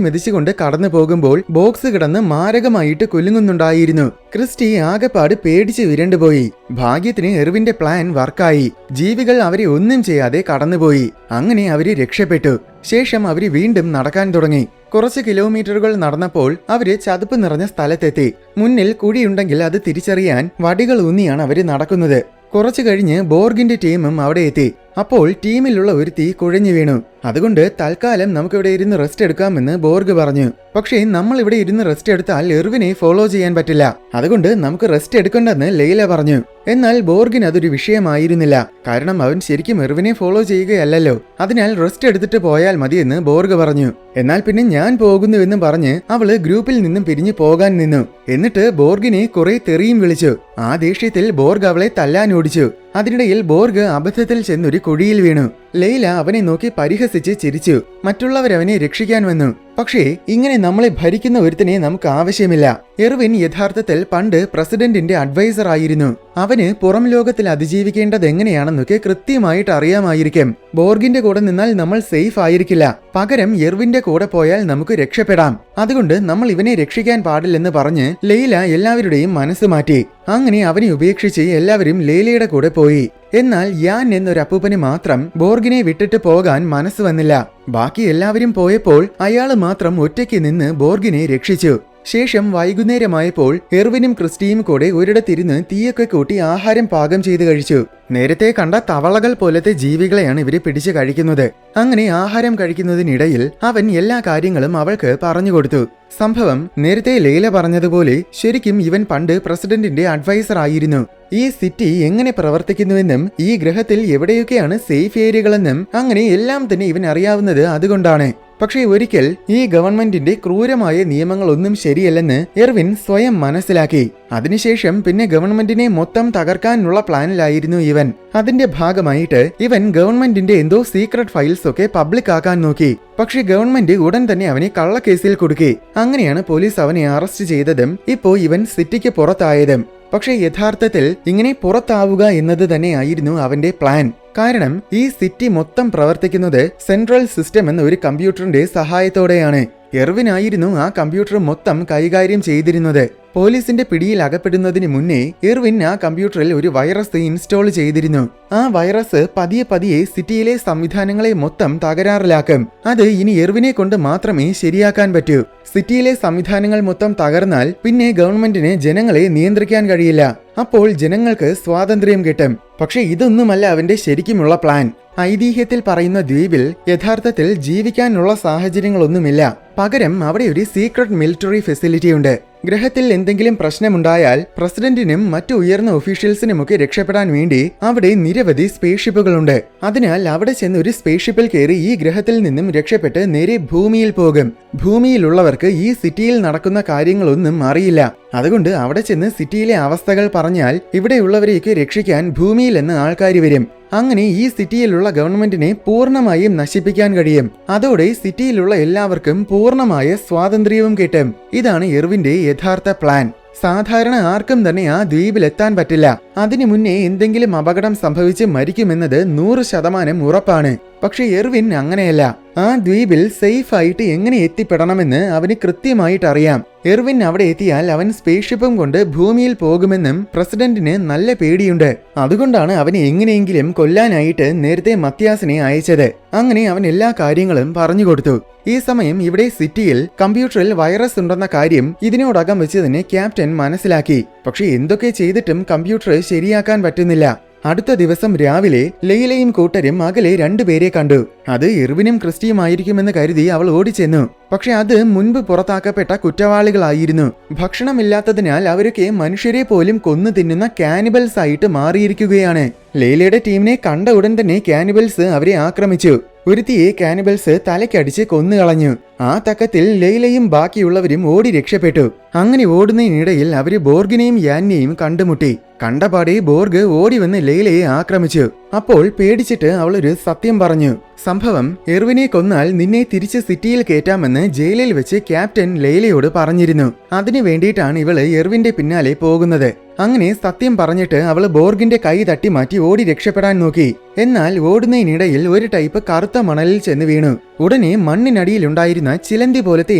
മെതിച്ചുകൊണ്ട് കടന്നു പോകുമ്പോൾ ബോക്സ് കിടന്ന് മാരകമായിട്ട് കുലുങ്ങുന്നുണ്ടായിരുന്നു. ക്രിസ്റ്റി ആകെപ്പാട് പേടിച്ച് വിരണ്ടുപോയി. ഭാഗ്യത്തിന് എർവിന്റെ പ്ലാൻ വർക്കായി. ജീവികൾ അവരെ ഒന്നും ചെയ്യാതെ കടന്നുപോയി. അങ്ങനെ അവര് രക്ഷപ്പെട്ടു. ശേഷം അവര് വീണ്ടും നടക്കാൻ തുടങ്ങി. കുറച്ച് കിലോമീറ്ററുകൾ നടന്നപ്പോൾ അവര് ചതുപ്പ് നിറഞ്ഞ സ്ഥലത്തെത്തി. മുന്നിൽ കുഴിയുണ്ടെങ്കിൽ അത് തിരിച്ചറിയാൻ വടികൾ ഊന്നിയാണ് അവര് നടക്കുന്നത്. കുറച്ചു കഴിഞ്ഞ് ബോർഗിന്റെ ടീമും അവിടെ എത്തി. അപ്പോൾ ടീമിലുള്ള ഒരുത്തി കുഴഞ്ഞു വീണു. അതുകൊണ്ട് തൽക്കാലം നമുക്കിവിടെ ഇരുന്ന് റെസ്റ്റ് എടുക്കാമെന്ന് ബോർഗ് പറഞ്ഞു. പക്ഷേ നമ്മൾ ഇവിടെ ഇരുന്ന് റെസ്റ്റ് എടുത്താൽ എർവിനെ ഫോളോ ചെയ്യാൻ പറ്റില്ല. അതുകൊണ്ട് നമുക്ക് റെസ്റ്റ് എടുക്കണ്ടെന്ന് ലെയ്ല പറഞ്ഞു. എന്നാൽ ബോർഗിന് അതൊരു വിഷയമായിരുന്നില്ല. കാരണം അവൻ ശരിക്കും എർവിനെ ഫോളോ ചെയ്യുകയല്ലല്ലോ. അതിനാൽ റെസ്റ്റ് എടുത്തിട്ട് പോയാൽ മതിയെന്ന് ബോർഗ് പറഞ്ഞു. എന്നാൽ പിന്നെ ഞാൻ പോകുന്നുവെന്നും പറഞ്ഞ് അവള് ഗ്രൂപ്പിൽ നിന്നും പിരിഞ്ഞു പോകാൻ നിന്നു. എന്നിട്ട് ബോർഗിനെ കുറെ തെറിയും വിളിച്ചു. ആ ദേഷ്യത്തിൽ ബോർഗ് അവളെ തല്ലാൻ ഓടിച്ചു. അതിനിടയിൽ ബോർഗ് അബദ്ധത്തിൽ ചെന്നൊരു കുഴിയിൽ വീണു. ലെയ്ല അവനെ നോക്കി പരിഹസിച്ച് ചിരിച്ചു. മറ്റുള്ളവരവനെ രക്ഷിക്കാൻ വന്നു. പക്ഷേ ഇങ്ങനെ നമ്മളെ ഭരിക്കുന്ന ഒരുത്തിനെ നമുക്ക് ആവശ്യമില്ല. എർവിൻ യഥാർത്ഥത്തിൽ പണ്ട് പ്രസിഡന്റിന്റെ അഡ്വൈസർ ആയിരുന്നു. അവന് പുറം ലോകത്തിൽ അതിജീവിക്കേണ്ടത് എങ്ങനെയാണെന്നൊക്കെ കൃത്യമായിട്ട് അറിയാമായിരിക്കും. ബോർഗിന്റെ കൂടെ നിന്നാൽ നമ്മൾ സേഫ് ആയിരിക്കില്ല. പകരം എർവിന്റെ കൂടെ പോയാൽ നമുക്ക് രക്ഷപ്പെടാം. അതുകൊണ്ട് നമ്മൾ ഇവനെ രക്ഷിക്കാൻ പാടില്ലെന്ന് പറഞ്ഞ് ലെയ്ല എല്ലാവരുടെയും മനസ്സ് മാറ്റി. അങ്ങനെ അവനെ ഉപേക്ഷിച്ച് എല്ലാവരും ലെയ്ലയുടെ കൂടെ പോയി. എന്നാൽ യാൻ എന്നൊരപ്പൂപ്പന് മാത്രം ബോർഗിനെ വിട്ടിട്ട് പോകാൻ മനസ്സ് വന്നില്ല. ബാക്കി എല്ലാവരും പോയപ്പോൾ അയാള് മാത്രം ഒറ്റയ്ക്ക് നിന്ന് ബോർഗിനെ രക്ഷിച്ചു. ശേഷം വൈകുന്നേരമായപ്പോൾ എർവിനും ക്രിസ്റ്റിയും കൂടെ ഒരിടത്തിരുന്ന് തീയൊക്കെ കൂട്ടി ആഹാരം പാകം ചെയ്ത് കഴിച്ചു. നേരത്തെ കണ്ട തവളകൾ പോലത്തെ ജീവികളെയാണ് ഇവര് പിടിച്ചു കഴിക്കുന്നത്. അങ്ങനെ ആഹാരം കഴിക്കുന്നതിനിടയിൽ അവൻ എല്ലാ കാര്യങ്ങളും അവൾക്ക് പറഞ്ഞുകൊടുത്തു. സംഭവം നേരത്തെ ലെയ്ല പറഞ്ഞതുപോലെ ശരിക്കും ഇവൻ പണ്ട് പ്രസിഡന്റിന്റെ അഡ്വൈസർ ആയിരുന്നു. ഈ സിറ്റി എങ്ങനെ പ്രവർത്തിക്കുന്നുവെന്നും ഈ ഗ്രഹത്തിൽ എവിടെയൊക്കെയാണ് സേഫ് ഏരിയകളെന്നും അങ്ങനെ എല്ലാം തന്നെ ഇവൻ അറിയാവുന്നത് അതുകൊണ്ടാണ്. പക്ഷേ ഒരിക്കൽ ഈ ഗവൺമെന്റിന്റെ ക്രൂരമായ നിയമങ്ങളൊന്നും ശരിയല്ലെന്ന് എർവിൻ സ്വയം മനസ്സിലാക്കി. അതിനുശേഷം പിന്നെ ഗവൺമെന്റിനെ മൊത്തം തകർക്കാനുള്ള പ്ലാനിലായിരുന്നു ഇവൻ. അതിന്റെ ഭാഗമായിട്ട് ഇവൻ ഗവൺമെന്റിന്റെ എന്തോ സീക്രട്ട് ഫയൽസ് ഒക്കെ പബ്ലിക് ആക്കാൻ നോക്കി. പക്ഷെ ഗവൺമെന്റ് ഉടൻ തന്നെ അവനെ കള്ളക്കേസിൽ കുടുക്കി. അങ്ങനെയാണ് പോലീസ് അവനെ അറസ്റ്റ് ചെയ്തതും ഇപ്പോ ഇവൻ സിറ്റിക്ക് പുറത്തായതും. പക്ഷെ യഥാർത്ഥത്തിൽ ഇങ്ങനെ പുറത്താവുക എന്നത് തന്നെയായിരുന്നു അവന്റെ പ്ലാൻ. കാരണം ഈ സിറ്റി മൊത്തം പ്രവർത്തിക്കുന്നത് സെൻട്രൽ സിസ്റ്റം എന്ന ഒരു കമ്പ്യൂട്ടറിന്റെ സഹായത്തോടെയാണ്. എർവിനായിരുന്നു ആ കമ്പ്യൂട്ടർ മൊത്തം കൈകാര്യം ചെയ്തിരുന്നത്. പോലീസിന്റെ പിടിയിൽ അകപ്പെടുന്നതിന് മുന്നേ എർവിൻ ആ കമ്പ്യൂട്ടറിൽ ഒരു വൈറസ് ഇൻസ്റ്റാൾ ചെയ്തിരുന്നു. ആ വൈറസ് പതിയെ പതിയെ സിറ്റിയിലെ സംവിധാനങ്ങളെ മൊത്തം തകരാറിലാക്കും. അത് ഇനി എർവിനെ കൊണ്ട് മാത്രമേ ശരിയാക്കാൻ പറ്റൂ. സിറ്റിയിലെ സംവിധാനങ്ങൾ മൊത്തം തകർന്നാൽ പിന്നെ ഗവൺമെന്റിന് ജനങ്ങളെ നിയന്ത്രിക്കാൻ കഴിയില്ല. അപ്പോൾ ജനങ്ങൾക്ക് സ്വാതന്ത്ര്യം കിട്ടും. പക്ഷെ ഇതൊന്നുമല്ല അവന്റെ ശരിക്കുമുള്ള പ്ലാൻ. ഐതിഹ്യത്തിൽ പറയുന്ന ദ്വീപിൽ യഥാർത്ഥത്തിൽ ജീവിക്കാനുള്ള സാഹചര്യങ്ങളൊന്നുമില്ല. പകരം അവിടെ ഒരു സീക്രട്ട് മിലിറ്ററി ഫെസിലിറ്റി ഉണ്ട്. ഗ്രഹത്തിൽ എന്തെങ്കിലും പ്രശ്നമുണ്ടായാൽ പ്രസിഡന്റിനും മറ്റു ഉയർന്ന ഒഫീഷ്യൽസിനുമൊക്കെ രക്ഷപ്പെടാൻ വേണ്ടി അവിടെ നിരവധി സ്പേസ്ഷിപ്പുകളുണ്ട്. അതിനാൽ അവിടെ ചെന്ന് ഒരു സ്പേസ്ഷിപ്പിൽ കയറി ഈ ഗ്രഹത്തിൽ നിന്നും രക്ഷപ്പെട്ട് നേരെ ഭൂമിയിൽ പോകും. ഭൂമിയിലുള്ളവർക്ക് ഈ സിറ്റിയിൽ നടക്കുന്ന കാര്യങ്ങളൊന്നും അറിയില്ല. അതുകൊണ്ട് അവിടെ ചെന്ന് സിറ്റിയിലെ അവസ്ഥകൾ പറഞ്ഞാൽ ഇവിടെയുള്ളവരെയൊക്കെ രക്ഷിക്കാൻ ഭൂമിയിൽ നിന്ന് ആൾക്കാർ വരും. അങ്ങനെ ഈ സിറ്റിയിലുള്ള ഗവൺമെന്റിനെ പൂർണ്ണമായും നശിപ്പിക്കാൻ കഴിയും. അതോടെ സിറ്റിയിലുള്ള എല്ലാവർക്കും പൂർണ്ണമായ സ്വാതന്ത്ര്യവും കിട്ടും. ഇതാണ് എർവിന്റെ യഥാർത്ഥ പ്ലാൻ. സാധാരണ ആർക്കും തന്നെ ആ ദ്വീപിലെത്താൻ പറ്റില്ല. അതിനു മുന്നേ എന്തെങ്കിലും അപകടം സംഭവിച്ച് മരിക്കുമെന്നത് 100% ഉറപ്പാണ്. പക്ഷെ എർവിൻ അങ്ങനെയല്ല. ആ ദ്വീപിൽ സേഫ് ആയിട്ട് എങ്ങനെ എത്തിപ്പെടണമെന്ന് അവന് കൃത്യമായിട്ട് അറിയാം. എർവിൻ അവിടെ എത്തിയാൽ അവൻ സ്പേസ്ഷിപ്പും കൊണ്ട് ഭൂമിയിൽ പോകുമെന്നും പ്രസിഡന്റിന് നല്ല പേടിയുണ്ട്. അതുകൊണ്ടാണ് അവനെ എങ്ങനെയെങ്കിലും കൊല്ലാനായിട്ട് നേരത്തെ മത്യാസിനെ അയച്ചത്. അങ്ങനെ അവൻ എല്ലാ കാര്യങ്ങളും പറഞ്ഞുകൊടുത്തു. ഈ സമയം ഇവിടെ സിറ്റിയിൽ കമ്പ്യൂട്ടറിൽ വൈറസ് ഉണ്ടെന്ന കാര്യം ഇതിനോടകം വെച്ച് തന്നെ ക്യാപ്റ്റൻ മനസ്സിലാക്കി. പക്ഷെ എന്തൊക്കെ ചെയ്തിട്ടും കമ്പ്യൂട്ടർ ശരിയാക്കാൻ പറ്റുന്നില്ല. അടുത്ത ദിവസം രാവിലെ ലെയ്ലയും കൂട്ടരും അകലെ 2 പേരെ കണ്ടു. അത് എർവിനും ക്രിസ്റ്റിയുമായിരിക്കുമെന്ന് കരുതി അവൾ ഓടിച്ചെന്നു. പക്ഷെ അത് മുൻപ് പുറത്താക്കപ്പെട്ട കുറ്റവാളികളായിരുന്നു. ഭക്ഷണമില്ലാത്തതിനാൽ അവരൊക്കെ മനുഷ്യരെ പോലും കൊന്നു തിന്നുന്ന കാനിബൽസ് ആയിട്ട് മാറിയിരിക്കുകയാണ്. ലെയ്ലയുടെ ടീമിനെ കണ്ട ഉടൻ തന്നെ കാനിബൽസ് അവരെ ആക്രമിച്ചു. ഒരുത്തിയെ കാനിബൽസ് തലക്കടിച്ച് കൊന്നുകളഞ്ഞു. ആ തക്കത്തിൽ ലൈലയും ബാക്കിയുള്ളവരും ഓടി രക്ഷപ്പെട്ടു. അങ്ങനെ ഓടുന്നതിനിടയിൽ അവര് ബോർഗിനെയും യാനിനെയും കണ്ടുമുട്ടി. കണ്ടപാടെ ബോർഗ് ഓടി വന്ന് ലൈലയെ ആക്രമിച്ചു. അപ്പോൾ പേടിച്ചിട്ട് അവളൊരു സത്യം പറഞ്ഞു. സംഭവം, എർവിനെ കൊന്നാൽ നിന്നെ തിരിച്ച് സിറ്റിയിൽ കയറ്റാമെന്ന് ജയിലിൽ വെച്ച് ക്യാപ്റ്റൻ ലൈലയോട് പറഞ്ഞിരുന്നു. അതിനു വേണ്ടിയിട്ടാണ് ഇവള് എർവിന്റെ പിന്നാലെ പോകുന്നത്. അങ്ങനെ സത്യം പറഞ്ഞിട്ട് അവള് ബോർഗിന്റെ കൈ തട്ടി മാറ്റി ഓടി രക്ഷപ്പെടാൻ നോക്കി. എന്നാൽ ഓടുന്നതിനിടയിൽ ഒരു ടൈപ്പ് കറുത്ത മണലിൽ ചെന്ന് വീണു. ഉടനെ മണ്ണിനടിയിലുണ്ടായിരുന്ന ചിലന്തി പോലത്തെ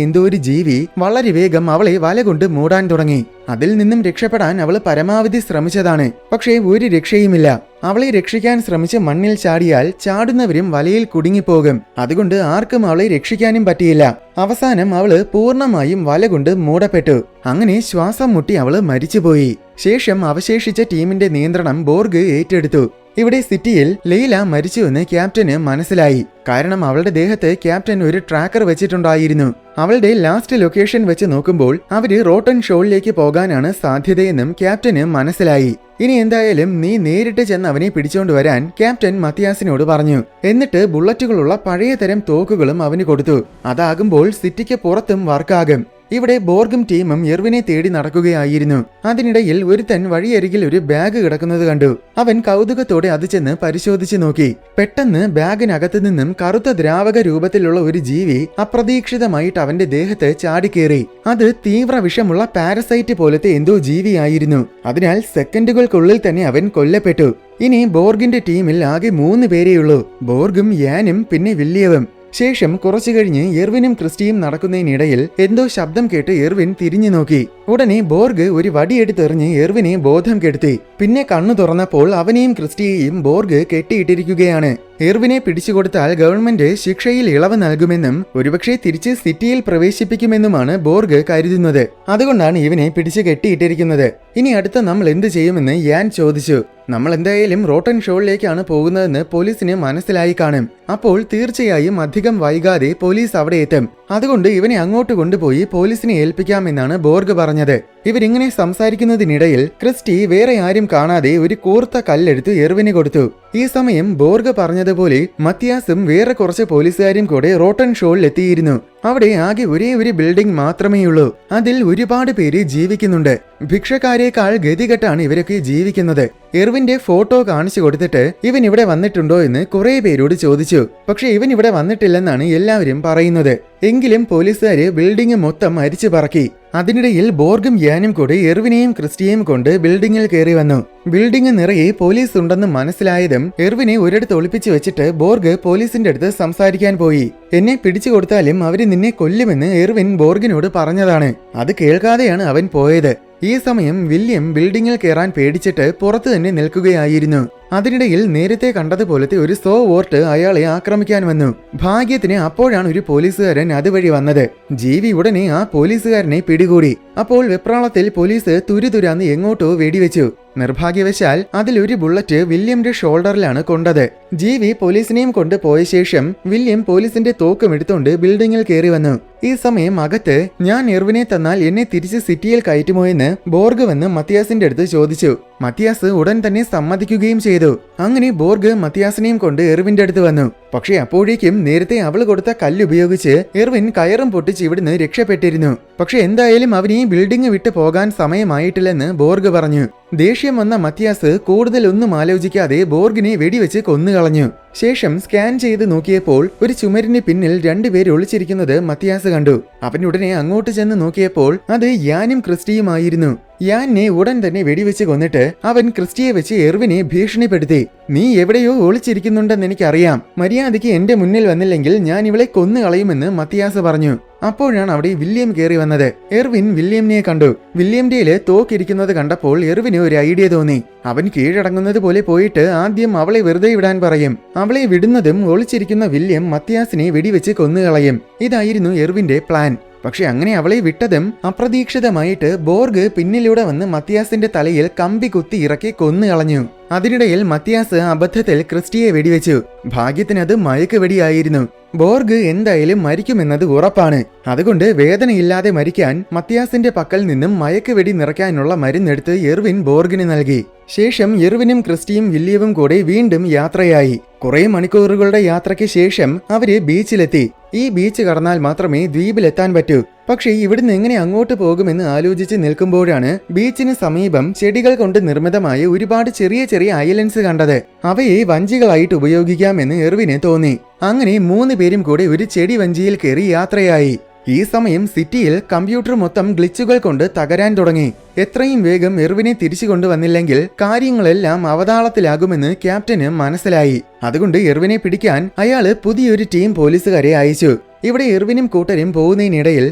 എന്തോ ഒരു ജീവി വളരെ വേഗം അവളെ വല കൊണ്ട് മൂടാൻ തുടങ്ങി. അതിൽ നിന്നും രക്ഷപ്പെടാൻ അവള് പരമാവധി ശ്രമിച്ചതാണ്. പക്ഷേ ഒരു രക്ഷയുമില്ല. അവളെ രക്ഷിക്കാൻ ശ്രമിച്ച് മണ്ണിൽ ചാടിയാൽ ചാടുന്നവരും വലയിൽ കുടുങ്ങിപ്പോകും. അതുകൊണ്ട് ആർക്കും അവളെ രക്ഷിക്കാനും പറ്റിയില്ല. അവസാനം അവള് പൂർണ്ണമായും വല കൊണ്ട് മൂടപ്പെട്ടു. അങ്ങനെ ശ്വാസം മുട്ടി അവള് മരിച്ചുപോയി. ശേഷം അവശേഷിച്ച ടീമിന്റെ നിയന്ത്രണം ബോർഗ് ഏറ്റെടുത്തു. ഇവിടെ സിറ്റിയിൽ ലൈല മരിച്ചുവെന്ന് ക്യാപ്റ്റന് മനസ്സിലായി. കാരണം അവളുടെ ദേഹത്ത് ക്യാപ്റ്റൻ ഒരു ട്രാക്കർ വെച്ചിട്ടുണ്ടായിരുന്നു. അവളുടെ ലാസ്റ്റ് ലൊക്കേഷൻ വെച്ച് നോക്കുമ്പോൾ അവര് റോട്ടൺ ഷോളിലേക്ക് പോകാനാണ് സാധ്യതയെന്നും ക്യാപ്റ്റന് മനസ്സിലായി. ഇനി എന്തായാലും നീ നേരിട്ട് ചെന്ന് അവനെ പിടിച്ചോണ്ട് വരാൻ ക്യാപ്റ്റൻ മത്തിയാസിനോട് പറഞ്ഞു. എന്നിട്ട് ബുള്ളറ്റുകളുള്ള പഴയ തരം തോക്കുകളും അവന് കൊടുത്തു. അതാകുമ്പോൾ സിറ്റിക്ക് പുറത്തും വർക്കാകും. ഇവിടെ ബോർഗും ടീമും എർവിനെ തേടി നടക്കുകയായിരുന്നു. അതിനിടയിൽ ഒരുത്തൻ വഴിയരികിൽ ഒരു ബാഗ് കിടക്കുന്നത് കണ്ടു. അവൻ കൗതുകത്തോടെ അത് ചെന്ന് പരിശോധിച്ചു നോക്കി. പെട്ടെന്ന് ബാഗിനകത്തു നിന്നും കറുത്ത ദ്രാവക രൂപത്തിലുള്ള ഒരു ജീവി അപ്രതീക്ഷിതമായിട്ട് അവന്റെ ദേഹത്ത് ചാടിക്കേറി. അത് തീവ്ര വിഷമുള്ള പാരസൈറ്റ് പോലത്തെ എന്തോ ജീവിയായിരുന്നു. അതിനാൽ സെക്കൻഡുകൾക്കുള്ളിൽ തന്നെ അവൻ കൊല്ലപ്പെട്ടു. ഇനി ബോർഗിന്റെ ടീമിൽ ആകെ 3 പേരെയുള്ളൂ. ബോർഗും യാനും പിന്നെ വില്യവും. ശേഷം കുറച്ചു കഴിഞ്ഞ് എർവിനും ക്രിസ്റ്റിയും നടക്കുന്നതിനിടയിൽ എന്തോ ശബ്ദം കേട്ട് എർവിൻ തിരിഞ്ഞു നോക്കി. ഉടനെ ബോർഗ് ഒരു വടിയെടുത്തെറിഞ്ഞ് എർവിനെ ബോധം കെടുത്തി. പിന്നെ കണ്ണു തുറന്നപ്പോൾ അവനെയും ക്രിസ്റ്റിയെയും ബോർഗ് കെട്ടിയിട്ടിരിക്കുകയാണ്. എർവിനെ പിടിച്ചുകൊടുത്താൽ ഗവൺമെന്റ് ശിക്ഷയിൽ ഇളവ് നൽകുമെന്നും ഒരുപക്ഷെ തിരിച്ച് സിറ്റിയിൽ പ്രവേശിപ്പിക്കുമെന്നുമാണ് ബോർഗ് കരുതുന്നത്. അതുകൊണ്ടാണ് ഇവനെ പിടിച്ചു കെട്ടിയിട്ടിരിക്കുന്നത്. ഇനി അടുത്ത നമ്മൾ എന്ത് ചെയ്യുമെന്ന് യാൻ ചോദിച്ചു. നമ്മൾ എന്തായാലും റോട്ടൺ ഷോളിലേക്കാണ് പോകുന്നതെന്ന് പോലീസിന് മനസ്സിലായി കാണും. അപ്പോൾ തീർച്ചയായും അധികം വൈകാതെ പോലീസ് അവിടെ എത്തും. അതുകൊണ്ട് ഇവനെ അങ്ങോട്ട് കൊണ്ടുപോയി പോലീസിനെ ഏൽപ്പിക്കാമെന്നാണ് ബോർഗ് പറഞ്ഞത്. ഇവരിങ്ങനെ സംസാരിക്കുന്നതിനിടയിൽ ക്രിസ്റ്റി വേറെ ആരും കാണാതെ ഒരു കൂർത്ത കല്ലെടുത്ത് എർവിന് കൊടുത്തു. ഈ സമയം ബോർഗ് പറഞ്ഞതുപോലെ മത്തിയാസും വേറെ കുറച്ച് പോലീസുകാരും കൂടെ റോട്ടൺ ഷോളിൽ എത്തിയിരുന്നു. അവിടെ ആകെ ഒരേ ഒരു ബിൽഡിംഗ് മാത്രമേയുള്ളൂ. അതിൽ ഒരുപാട് പേര് ജീവിക്കുന്നുണ്ട്. ഭിക്ഷക്കാരേക്കാൾ ഗതികെട്ടാണ് ഇവരൊക്കെ ജീവിക്കുന്നത്. എർവിന്റെ ഫോട്ടോ കാണിച്ചു കൊടുത്തിട്ട് ഇവൻ ഇവിടെ വന്നിട്ടുണ്ടോ എന്ന് കുറെ പേരോട് ചോദിച്ചു. പക്ഷെ ഇവൻ ഇവിടെ വന്നിട്ടില്ലെന്നാണ് എല്ലാവരും പറയുന്നത്. എങ്കിലും പോലീസുകാര് ബിൽഡിംഗ് മൊത്തം അരിച്ചു പറക്കി. അതിനിടയിൽ ബോർഗും യാനും കൂടെ എർവിനെയും ക്രിസ്റ്റിയെയും കൊണ്ട് ബിൽഡിംഗിൽ കയറി വന്നു. ബിൽഡിംഗ് നിറയെ പോലീസ് ഉണ്ടെന്ന് മനസ്സിലായതും എർവിനെ ഒരിടത്ത് ഒളിപ്പിച്ചു വെച്ചിട്ട് ബോർഗ് പോലീസിന്റെ അടുത്ത് സംസാരിക്കാൻ പോയി. എന്നെ പിടിച്ചു കൊടുത്താലും അവര് നിന്നെ കൊല്ലുമെന്ന് എർവിൻ ബോർഗിനോട് പറഞ്ഞതാണ്. അത് കേൾക്കാതെയാണ് അവൻ പോയത്. ഈ സമയം വില്യം ബിൽഡിംഗിൽ കയറാൻ പേടിച്ചിട്ട് പുറത്തു തന്നെ നിൽക്കുകയായിരുന്നു. അതിനിടയിൽ നേരത്തെ കണ്ടതുപോലത്തെ ഒരു സോ വോർട്ട് അയാളെ ആക്രമിക്കാൻ വന്നു. ഭാഗ്യത്തിന് അപ്പോഴാണ് ഒരു പോലീസുകാരൻ അതുവഴി വന്നത്. ജീവി ഉടനെ ആ പോലീസുകാരനെ പിടികൂടി. അപ്പോൾ വെപ്രാളത്തിൽ പോലീസ് തുരുതുരാന്ന് എങ്ങോട്ടോ വെടിവെച്ചു. നിർഭാഗ്യവശാൽ അതിലൊരു ബുള്ളറ്റ് വില്യമിന്റെ ഷോൾഡറിലാണ് കൊണ്ടത്. ജീവി പോലീസിനെയും കൊണ്ട് പോയ ശേഷം വില്യം പോലീസിന്റെ തോക്കും എടുത്തോണ്ട് ബിൽഡിംഗിൽ കയറി വന്നു. ഈ സമയം അകത്ത് ഞാൻ എർവിനെ തന്നാൽ എന്നെ തിരിച്ച് സിറ്റിയിൽ കയറ്റുമോ എന്ന് ബോർഗ് വന്ന് മത്തിയാസിന്റെ അടുത്ത് ചോദിച്ചു. മത്തിയാസ് ഉടൻ തന്നെ സമ്മതിക്കുകയും ചെയ്തു. അങ്ങനെ ബോർഗ് മത്തിയാസിനെയും കൊണ്ട് എർവിന്റെ അടുത്ത് വന്നു. പക്ഷെ അപ്പോഴേക്കും നേരത്തെ അവൾ കൊടുത്ത കല്ലുപയോഗിച്ച് എർവിൻ കയറും പൊട്ടിച്ച് ഇവിടുന്ന് രക്ഷപ്പെട്ടിരുന്നു. പക്ഷെ എന്തായാലും അവന് ഈ ബിൽഡിംഗ് വിട്ടു പോകാൻ സമയമായിട്ടില്ലെന്ന് ബോർഗ് പറഞ്ഞു. ദേഷ്യം വന്ന മത്തിയാസ് കൂടുതൽ ഒന്നും ആലോചിക്കാതെ ബോർഗിനെ വെടിവെച്ച് കൊന്നുകളഞ്ഞു. ശേഷം സ്കാൻ ചെയ്ത് നോക്കിയപ്പോൾ ഒരു ചുമരിന് പിന്നിൽ 2 പേര് ഒളിച്ചിരിക്കുന്നത് മത്തിയാസ് കണ്ടു. അവനുടനെ അങ്ങോട്ട് ചെന്ന് നോക്കിയപ്പോൾ അത് യാനും ക്രിസ്റ്റിയുമായിരുന്നു. യാനെ ഉടൻ തന്നെ വെടിവെച്ച് കൊന്നിട്ട് അവൻ ക്രിസ്റ്റിയെ വെച്ച് എർവിനെ ഭീഷണിപ്പെടുത്തി. നീ എവിടെയോ ഒളിച്ചിരിക്കുന്നുണ്ടെന്ന് എനിക്കറിയാം. മര്യാദയ്ക്ക് എന്റെ മുന്നിൽ വന്നില്ലെങ്കിൽ ഞാൻ ഇവളെ കൊന്നുകളയുമെന്ന് മത്തിയാസ് പറഞ്ഞു. അപ്പോഴാണ് അവിടെ വില്യം കയറി വന്നത്. എർവിൻ വില്യമിനെ കണ്ടു. വില്യമിന്റെ തോക്കിരിക്കുന്നത് കണ്ടപ്പോൾ എർവിന് ഒരു ഐഡിയ തോന്നി. അവൻ കീഴടങ്ങുന്നത് പോലെ പോയിട്ട് ആദ്യം അവളെ വെറുതെ വിടാൻ പറയും. അവളെ വിടുന്നതും ഒളിച്ചിരിക്കുന്ന വില്യം മത്തിയാസിനെ വെടിവെച്ച് കൊന്നുകളയും. ഇതായിരുന്നു എർവിന്റെ പ്ലാൻ. പക്ഷെ അങ്ങനെ അവളെ വിട്ടതും അപ്രതീക്ഷിതമായിട്ട് ബോർഗ് പിന്നിലൂടെ വന്ന് മത്തിയാസിന്റെ തലയിൽ കമ്പി കുത്തി ഇറക്കി കൊന്നുകളഞ്ഞു. അതിനിടയിൽ മത്തിയാസ് അബദ്ധത്തിൽ ക്രിസ്റ്റിയെ വെടിവെച്ചു. ഭാഗ്യത്തിനത് മയക്ക് വെടിയായിരുന്നു. ബോർഗ് എന്തായാലും മരിക്കുമെന്നത് ഉറപ്പാണ്. അതുകൊണ്ട് വേദനയില്ലാതെ മരിക്കാൻ മത്തിയാസിന്റെ പക്കൽ നിന്നും മയക്കുവെടി നിറയ്ക്കാനുള്ള മരുന്നെടുത്ത് എർവിൻ ബോർഗിന് നൽകി. ശേഷം എർവിനും ക്രിസ്റ്റിയും വില്യവും കൂടെ വീണ്ടും യാത്രയായി. കുറെ മണിക്കൂറുകളുടെ യാത്രയ്ക്ക് ശേഷം അവര് ബീച്ചിലെത്തി. ഈ ബീച്ച് കടന്നാൽ മാത്രമേ ദ്വീപിലെത്താൻ പറ്റൂ. പക്ഷേ ഇവിടുന്ന് എങ്ങനെ അങ്ങോട്ട് പോകുമെന്ന് ആലോചിച്ച് നിൽക്കുമ്പോഴാണ് ബീച്ചിന് സമീപം ചെടികൾ കൊണ്ട് നിർമ്മിതമായ ഒരുപാട് ചെറിയ ചെറിയ ഐലൻഡ്സ് കണ്ടത്. അവയെ വഞ്ചികളായിട്ട് ഉപയോഗിക്കാമെന്ന് എർവിന് തോന്നി. അങ്ങനെ 3 പേരും കൂടെ ഒരു ചെടി വഞ്ചിയിൽ കയറി യാത്രയായി. ഈ സമയം സിറ്റിയിൽ കമ്പ്യൂട്ടർ മൊത്തം ഗ്ലിച്ചുകൾ കൊണ്ട് തകരാൻ തുടങ്ങി. എത്രയും വേഗം എർവിനെ തിരിച്ചു കൊണ്ടുവന്നില്ലെങ്കിൽ കാര്യങ്ങളെല്ലാം അവതാളത്തിലാകുമെന്ന് ക്യാപ്റ്റന് മനസ്സിലായി. അതുകൊണ്ട് എർവിനെ പിടിക്കാൻ അയാള് പുതിയൊരു ടീം പോലീസുകാരെ അയച്ചു. ഇവിടെ എർവിനും കൂട്ടരും പോകുന്നതിനിടയിൽ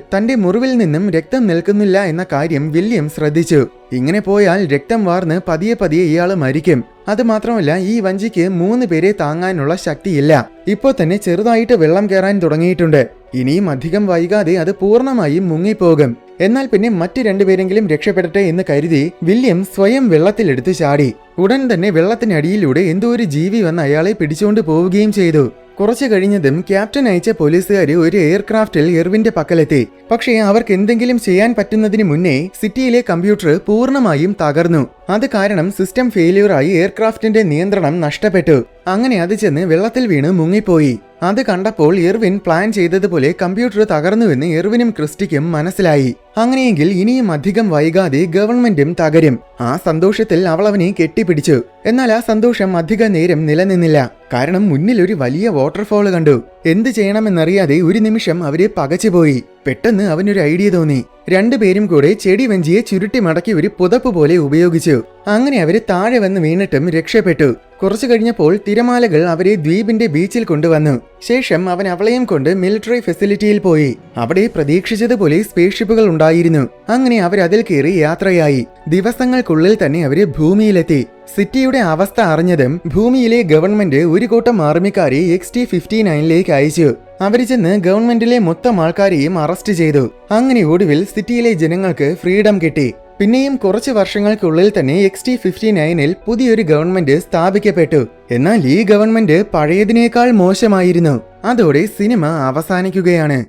തന്റെ മുറിവിൽ നിന്നും രക്തം നിൽക്കുന്നില്ല എന്ന കാര്യം വില്യം ശ്രദ്ധിച്ചു. ഇങ്ങനെ പോയാൽ രക്തം വാർന്ന് പതിയെ പതിയെ ഇയാള് മരിക്കും. അത് മാത്രമല്ല, ഈ വഞ്ചിക്ക് 3 പേരെ താങ്ങാനുള്ള ശക്തിയില്ല. ഇപ്പോ തന്നെ ചെറുതായിട്ട് വെള്ളം കയറാൻ തുടങ്ങിയിട്ടുണ്ട്. ഇനിയും അധികം വൈകാതെ അത് പൂർണ്ണമായും മുങ്ങിപ്പോകും. എന്നാൽ പിന്നെ മറ്റ് 2 പേരെങ്കിലും രക്ഷപ്പെടട്ടെ എന്ന് കരുതി വില്യം സ്വയം വെള്ളത്തിലെടുത്ത് ചാടി. ഉടൻ തന്നെ വെള്ളത്തിനടിയിലൂടെ എന്തോ ഒരു ജീവി വന്ന് അയാളെ പിടിച്ചുകൊണ്ട് പോവുകയും ചെയ്തു. കുറച്ചു കഴിഞ്ഞതും ക്യാപ്റ്റൻ അയച്ച പോലീസുകാര് ഒരു എയർക്രാഫ്റ്റിൽ എർവിന്റെ പക്കലെത്തി. പക്ഷേ അവർക്ക് എന്തെങ്കിലും ചെയ്യാൻ പറ്റുന്നതിന് മുന്നേ സിറ്റിയിലെ കമ്പ്യൂട്ടർ പൂർണ്ണമായും തകർന്നു. അത് കാരണം സിസ്റ്റം ഫെയിലിയറായി എയർക്രാഫ്റ്റിന്റെ നിയന്ത്രണം നഷ്ടപ്പെട്ടു. അങ്ങനെ അത് ചെന്ന് വെള്ളത്തിൽ വീണ് മുങ്ങിപ്പോയി. അത് കണ്ടപ്പോൾ എർവിൻ പ്ലാൻ ചെയ്തതുപോലെ കമ്പ്യൂട്ടർ തകർന്നുവെന്ന് എർവിനും ക്രിസ്റ്റിക്കും മനസ്സിലായി. അങ്ങനെയെങ്കിൽ ഇനിയും അധികം വൈകാതെ ഗവൺമെന്റും തകരും. ആ സന്തോഷത്തിൽ അവൾ അവനെ കെട്ടിപ്പിടിച്ചു. എന്നാൽ ആ സന്തോഷം അധിക നേരം നിലനിന്നില്ല. കാരണം മുന്നിൽ ഒരു വലിയ വാട്ടർഫോൾ കണ്ടു. എന്ത് ചെയ്യണമെന്നറിയാതെ ഒരു നിമിഷം അവരെ പകച്ചുപോയി. പെട്ടെന്ന് അവനൊരു ഐഡിയ തോന്നി. 2 പേരും കൂടെ ചെടി വഞ്ചിയെ ചുരുട്ടി മടക്കി ഒരു പുതപ്പ് പോലെ ഉപയോഗിച്ചു. അങ്ങനെ അവര് താഴെ വന്ന് വീണിട്ടും രക്ഷപ്പെട്ടു. കുറച്ചു കഴിഞ്ഞപ്പോൾ തിരമാലകൾ അവരെ ദ്വീപിന്റെ ബീച്ചിൽ കൊണ്ടുവന്നു. ശേഷം അവൻ അവളെയും കൊണ്ട് മിലിറ്ററി ഫെസിലിറ്റിയിൽ പോയി. അവിടെ പ്രതീക്ഷിച്ചതുപോലെ സ്പേസ്ഷിപ്പുകൾ ഉണ്ടായിരുന്നു. അങ്ങനെ അവരതിൽ കയറി യാത്രയായി. ദിവസങ്ങൾക്കുള്ളിൽ തന്നെ അവര് ഭൂമിയിലെത്തി. സിറ്റിയുടെ അവസ്ഥ അറിഞ്ഞതും ഭൂമിയിലെ ഗവൺമെന്റ് ഒരു കൂട്ടം ആർമിക്കാരെ XT-59ലേക്ക് അയച്ചു. അവര് ചെന്ന് ഗവൺമെന്റിലെ മൊത്തം ആൾക്കാരെയും അറസ്റ്റ് ചെയ്തു. അങ്ങനെ ഒടുവിൽ സിറ്റിയിലെ ജനങ്ങൾക്ക് ഫ്രീഡം കിട്ടി. പിന്നെയും കുറച്ച് വർഷങ്ങൾക്കുള്ളിൽ തന്നെ XT-59ൽ പുതിയൊരു ഗവൺമെന്റ് സ്ഥാപിക്കപ്പെട്ടു. എന്നാൽ ഈ ഗവൺമെന്റ് പഴയതിനേക്കാൾ മോശമായിരുന്നു. അതോടെ സിനിമ അവസാനിക്കുകയാണ്.